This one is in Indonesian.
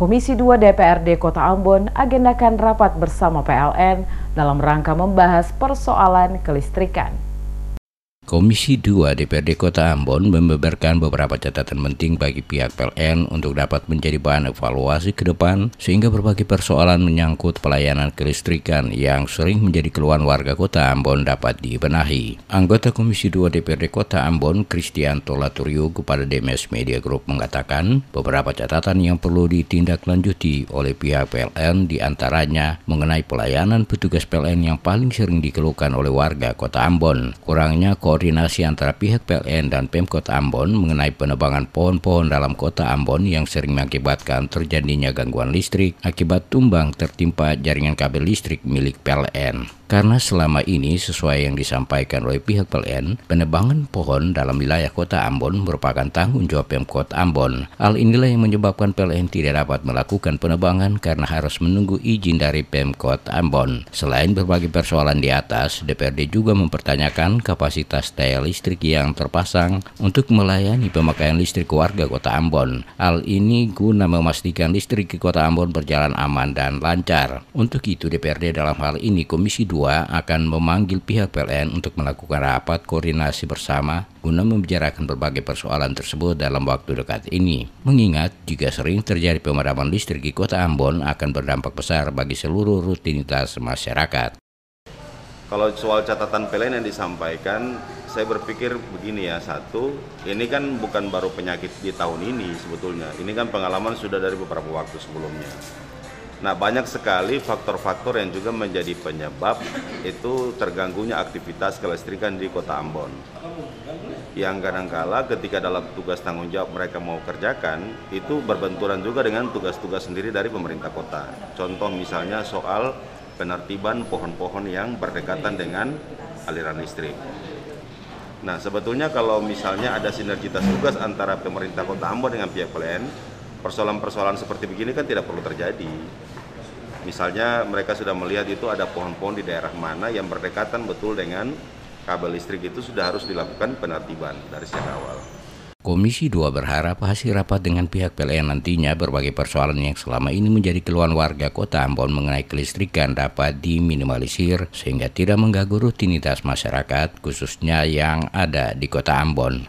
Komisi 2 DPRD Kota Ambon agendakan rapat bersama PLN dalam rangka membahas persoalan kelistrikan. Komisi 2 DPRD Kota Ambon membeberkan beberapa catatan penting bagi pihak PLN untuk dapat menjadi bahan evaluasi ke depan sehingga berbagai persoalan menyangkut pelayanan kelistrikan yang sering menjadi keluhan warga Kota Ambon dapat dibenahi. Anggota Komisi 2 DPRD Kota Ambon, Kristianto Laturio, kepada DMS Media Group mengatakan beberapa catatan yang perlu ditindaklanjuti oleh pihak PLN diantaranya mengenai pelayanan petugas PLN yang paling sering dikeluhkan oleh warga Kota Ambon, kurangnya koordinasi antara pihak PLN dan Pemkot Ambon mengenai penebangan pohon-pohon dalam Kota Ambon yang sering mengakibatkan terjadinya gangguan listrik akibat tumbang tertimpa jaringan kabel listrik milik PLN. Karena selama ini sesuai yang disampaikan oleh pihak PLN, penebangan pohon dalam wilayah Kota Ambon merupakan tanggung jawab Pemkot Ambon. Hal inilah yang menyebabkan PLN tidak dapat melakukan penebangan karena harus menunggu izin dari Pemkot Ambon. Selain berbagai persoalan di atas, DPRD juga mempertanyakan kapasitas daya listrik yang terpasang untuk melayani pemakaian listrik warga Kota Ambon. Hal ini guna memastikan listrik di Kota Ambon berjalan aman dan lancar. Untuk itu DPRD dalam hal ini Komisi 2 akan memanggil pihak PLN untuk melakukan rapat koordinasi bersama guna membicarakan berbagai persoalan tersebut dalam waktu dekat ini. Mengingat jika sering terjadi pemadaman listrik di Kota Ambon akan berdampak besar bagi seluruh rutinitas masyarakat. Kalau soal catatan PLN yang disampaikan, saya berpikir begini ya, satu, ini kan bukan baru penyakit di tahun ini sebetulnya. Ini kan pengalaman sudah dari beberapa waktu sebelumnya. Nah, banyak sekali faktor-faktor yang juga menjadi penyebab itu terganggunya aktivitas kelistrikan di Kota Ambon. Yang kadangkala ketika dalam tugas tanggung jawab mereka mau kerjakan, itu berbenturan juga dengan tugas-tugas sendiri dari pemerintah kota. Contoh misalnya soal penertiban pohon-pohon yang berdekatan dengan aliran listrik. Nah, sebetulnya kalau misalnya ada sinergitas tugas antara pemerintah Kota Ambon dengan pihak PLN, persoalan-persoalan seperti begini kan tidak perlu terjadi. Misalnya mereka sudah melihat itu ada pohon-pohon di daerah mana yang berdekatan betul dengan kabel listrik, itu sudah harus dilakukan penertiban dari sejak awal. Komisi 2 berharap hasil rapat dengan pihak PLN nantinya berbagai persoalan yang selama ini menjadi keluhan warga Kota Ambon mengenai kelistrikan dapat diminimalisir sehingga tidak mengganggu rutinitas masyarakat khususnya yang ada di Kota Ambon.